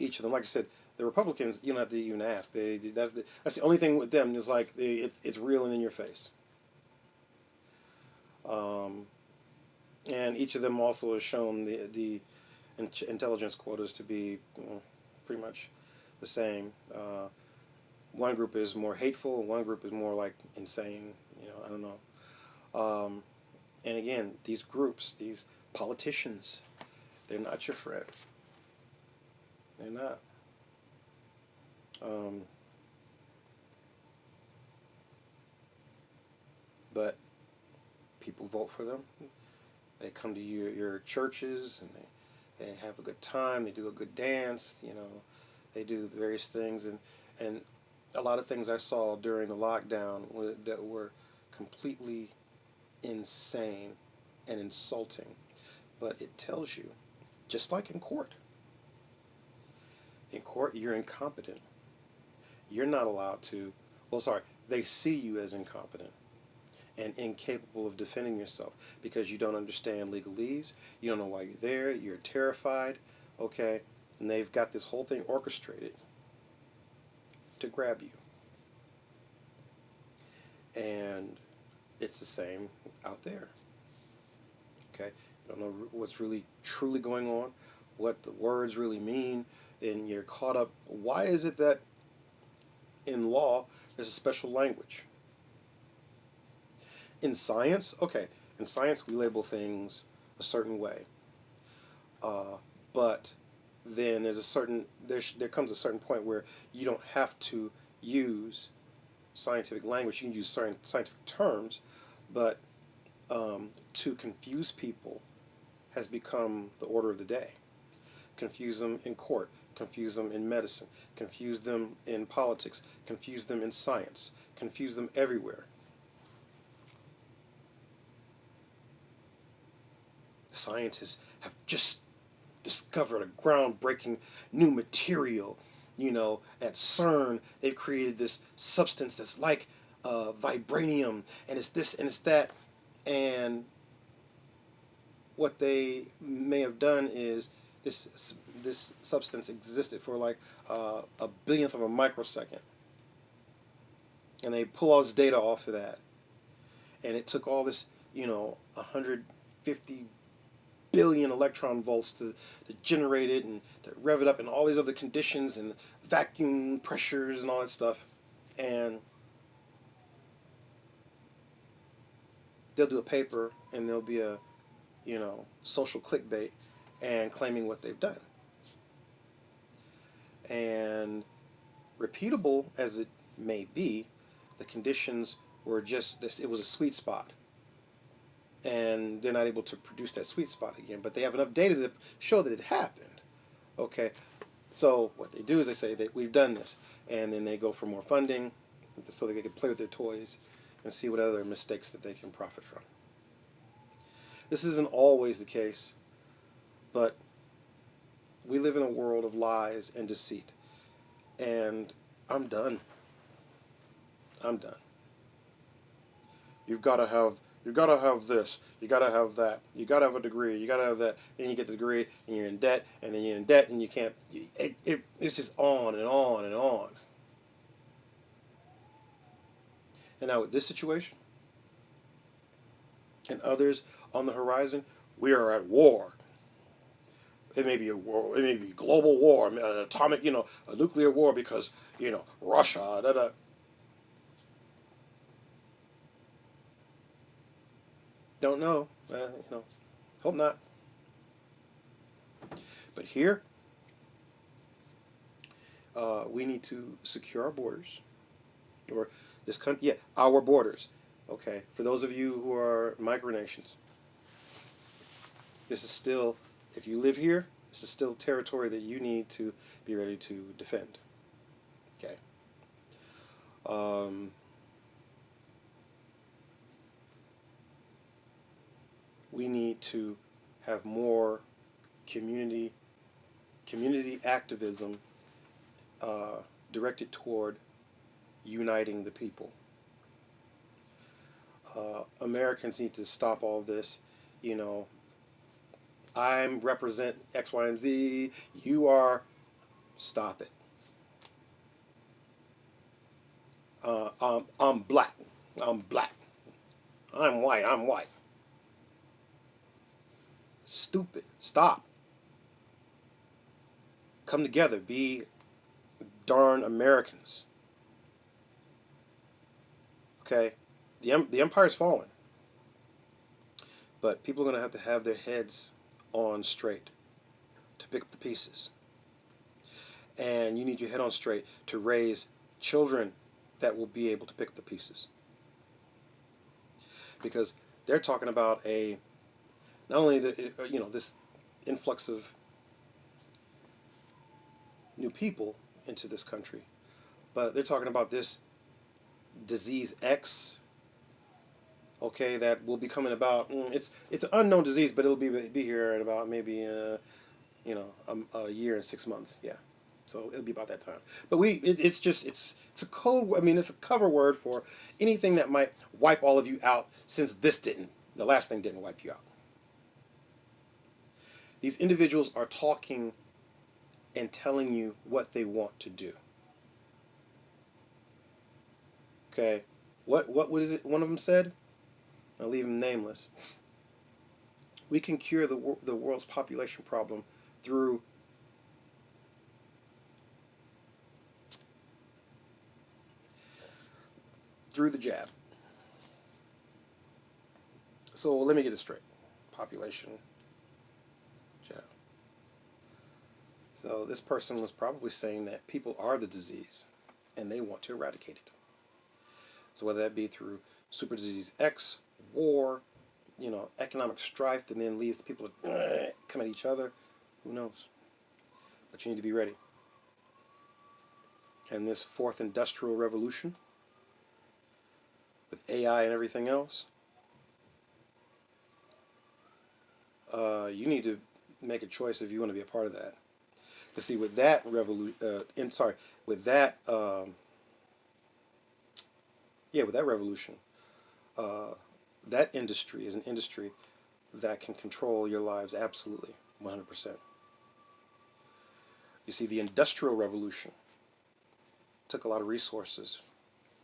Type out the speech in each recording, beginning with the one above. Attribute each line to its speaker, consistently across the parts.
Speaker 1: each of them. Like I said, the Republicans, you don't have to even ask. That's the only thing with them is like it's real and in your face. Um, and each of them also has shown the intelligence quotas to be pretty much the same. One group is more hateful, and one group is more like insane. I don't know. And again, these groups, these politicians, they're not your friend. They're not. Um, but people vote for them. They come to your churches and they have a good time. They do a good dance. They do various things and a lot of things I saw during the lockdown that were completely insane and insulting. But it tells you, just like in court. In court, you're incompetent. You're not allowed to. Well, sorry, they see you as incompetent and incapable of defending yourself because you don't understand legalese, you don't know why you're there, you're terrified, okay? And they've got this whole thing orchestrated to grab you. And it's the same out there, okay? You don't know what's really truly going on, what the words really mean, and you're caught up. Why is it that in law there's a special language? In science, okay, in science we label things a certain way, but then there comes a certain point where you don't have to use scientific language. You can use certain scientific terms, but to confuse people has become the order of the day. Confuse them in court, confuse them in medicine, confuse them in politics, confuse them in science, confuse them everywhere. Scientists have just discovered a groundbreaking new material. At CERN, they've created this substance that's like vibranium, and it's this and it's that. And what they may have done is this substance existed for like a billionth of a microsecond, and they pull all this data off of that, and it took all this 150 billion electron volts to generate it and to rev it up and all these other conditions and vacuum pressures and all that stuff. And they'll do a paper and there'll be a social clickbait and claiming what they've done. And repeatable as it may be, the conditions were just this. It was a sweet spot. And they're not able to produce that sweet spot again, but they have enough data to show that it happened. Okay, so what they do is they say that we've done this, and then they go for more funding so they can play with their toys and see what other mistakes that they can profit from. This isn't always the case, but we live in a world of lies and deceit, and I'm done. I'm done. You've got to have this, you got to have that, you got to have a degree, you got to have that, then you get the degree, and you're in debt, and then you're in debt, and you can't, it's just on and on and on. And now with this situation, and others on the horizon, we are at war. It may be a war, it may be a global war, an atomic, a nuclear war because, Russia, da-da. Don't know, hope not. But here, we need to secure our borders, or this country, our borders. Okay, for those of you who are Micronations, this is still, if you live here, this is still territory that you need to be ready to defend. Okay. We need to have more community activism directed toward uniting the people. Americans need to stop all this, I represent X, Y, and Z, you are Stop it. I'm black. I'm black. I'm white. I'm white. Stupid. Stop. Come together. Be darn Americans. Okay? The empire's fallen. But people are going to have their heads on straight to pick up the pieces. And you need your head on straight to raise children that will be able to pick up the pieces. Because they're talking about not only this influx of new people into this country, but they're talking about this disease X. Okay, that will be coming about. It's an unknown disease, but it'll be here in about maybe a year and 6 months. Yeah, so it'll be about that time. But it's a code. I mean, it's a cover word for anything that might wipe all of you out. Since the last thing didn't wipe you out. These individuals are talking and telling you what they want to do. Okay, what is it? One of them said. I'll leave him nameless. We can cure the world's population problem through the jab. So let me get it straight. Population jab. So this person was probably saying that people are the disease and they want to eradicate it. So whether that be through super disease X, war, economic strife that then leads to people to come at each other, who knows? But you need to be ready. And this fourth industrial revolution, with AI and everything else, you need to make a choice if you want to be a part of that. Because see, with that revolution, with that revolution, that industry is an industry that can control your lives absolutely, 100%. You see, the Industrial Revolution took a lot of resources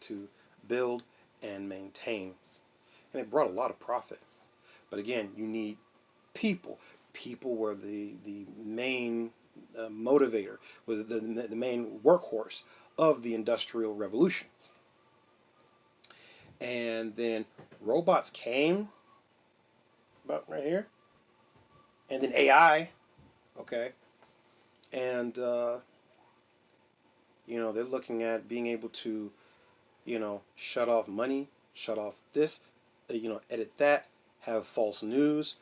Speaker 1: to build and maintain, and it brought a lot of profit. But again, you need people. People were the main motivator, was the main workhorse of the Industrial Revolution. And then robots came, about right here, and then AI, okay, and they're looking at being able to, shut off money, shut off this, edit that, have false news,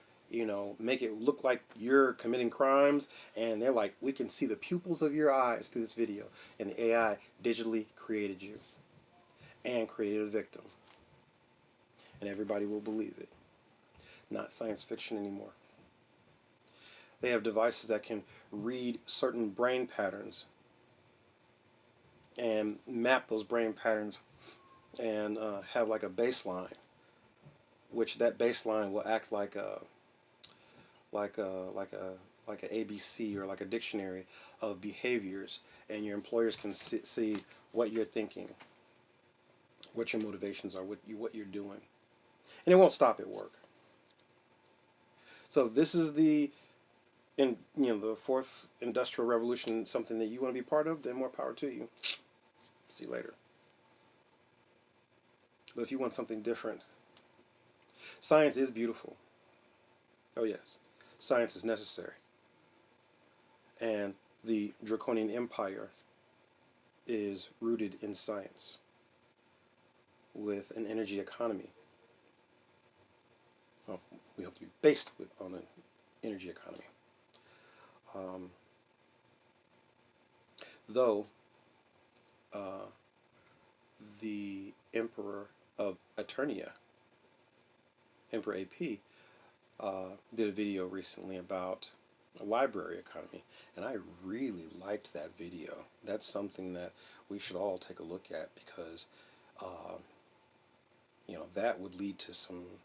Speaker 1: make it look like you're committing crimes, and they're like, we can see the pupils of your eyes through this video, and the AI digitally created you and created a victim. And everybody will believe it. Not science fiction anymore. They have devices that can read certain brain patterns and map those brain patterns and have like a baseline, which that baseline will act like a ABC or like a dictionary of behaviors, and your employers can see what you're thinking, what your motivations are, what you're doing. And it won't stop at work. So if this is the fourth industrial revolution, something that you want to be part of, then more power to you. See you later. But if you want something different, science is beautiful. Oh yes, science is necessary. And the Draconian Empire is rooted in science with an energy economy. Well, we hope to be based on an energy economy. Though the Emperor of Eternia, Emperor AP, did a video recently about a library economy, and I really liked that video. That's something that we should all take a look at, because that would lead to some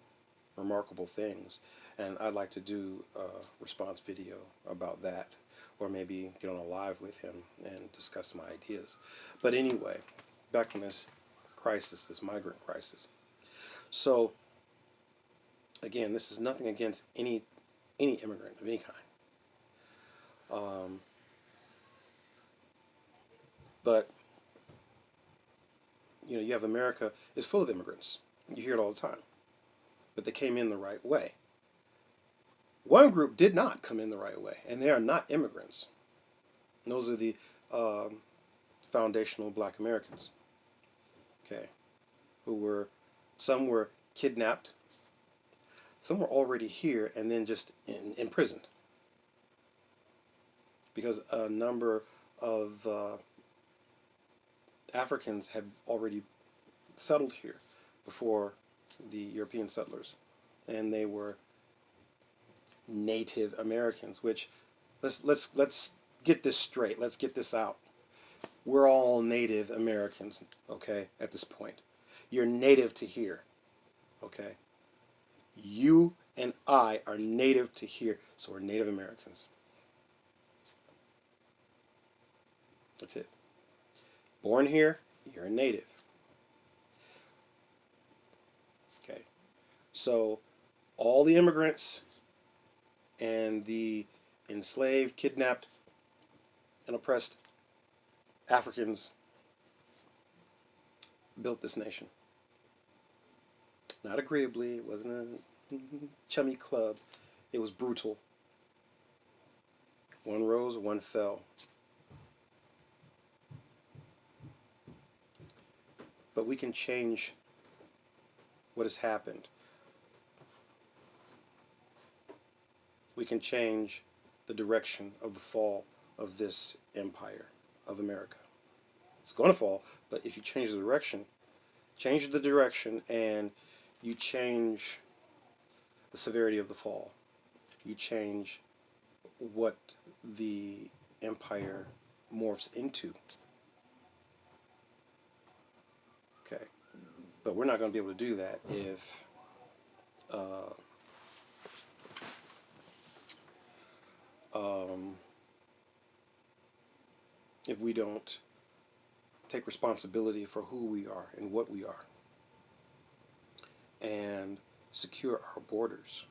Speaker 1: remarkable things, and I'd like to do a response video about that, or maybe get on a live with him and discuss my ideas. But anyway, back on this crisis, this migrant crisis. So again, this is nothing against any immigrant of any kind. But you have America is full of immigrants. You hear it all the time. But they came in the right way. One group did not come in the right way, and they are not immigrants. And those are the foundational Black Americans. Okay, some were kidnapped, some were already here and then just imprisoned, because a number of Africans had already settled here before the European settlers, and they were Native Americans. Which let's get this straight. Let's get this out. We're all Native Americans, okay? At this point, you're native to here, okay? You and I are native to here, so we're Native Americans. That's it. Born here, you're a native. Okay. So all the immigrants and the enslaved, kidnapped, and oppressed Africans built this nation. Not agreeably, it wasn't a chummy club. It was brutal. One rose, one fell. But we can change what has happened. We can change the direction of the fall of this empire of America. It's going to fall, but if you change the direction, and you change the severity of the fall, you change what the empire morphs into. Okay, but we're not going to be able to do that if we don't take responsibility for who we are and what we are, and secure our borders.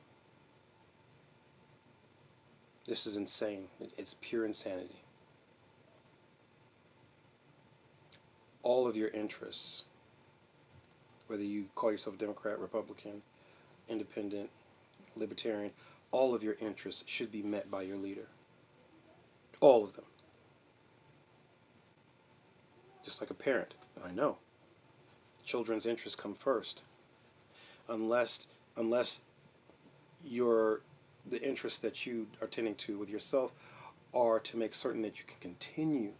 Speaker 1: This is insane. It's pure insanity. All of your interests, whether you call yourself Democrat, Republican, Independent, Libertarian, all of your interests should be met by your leader. All of them. Just like a parent, and I know. Children's interests come first. Unless the interests that you are tending to with yourself are to make certain that you can continue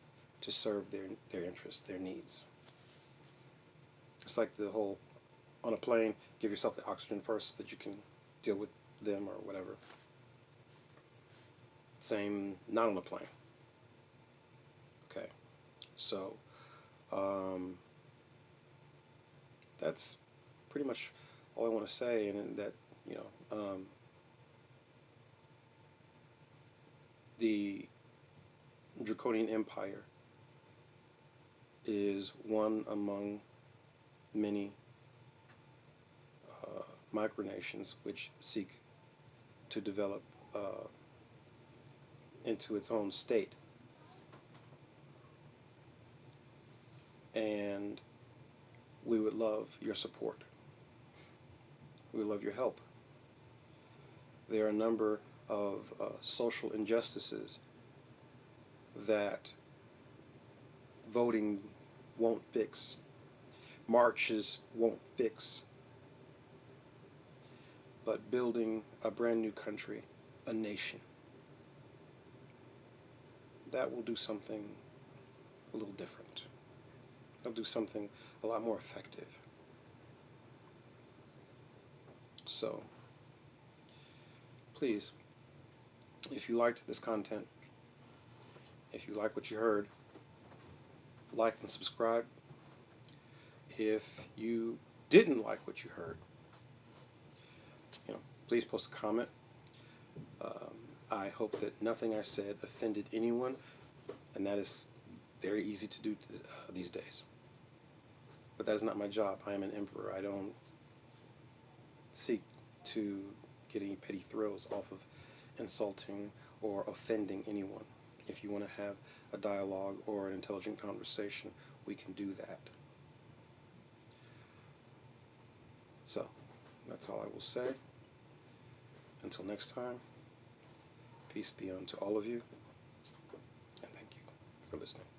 Speaker 1: to serve their interests, their needs. It's like the whole, on a plane, give yourself the oxygen first so that you can deal with them or whatever. Same, not on a plane. Okay, so that's pretty much all I want to say, and that, the Draconian Empire is one among many micronations which seek to develop into its own state. And we would love your support. We would love your help. There are a number of social injustices that voting won't fix, marches won't fix, but building a brand new country, a nation, that will do something a little different. It'll do something a lot more effective. So, please, if you liked this content, if you like what you heard, like and subscribe. If you didn't like what you heard, please post a comment. I hope that nothing I said offended anyone, and that is very easy to do these days. But that is not my job. I am an emperor. I don't seek to get any petty thrills off of insulting or offending anyone. If you want to have a dialogue or an intelligent conversation, we can do that. So, that's all I will say. Until next time, peace be unto all of you, and thank you for listening.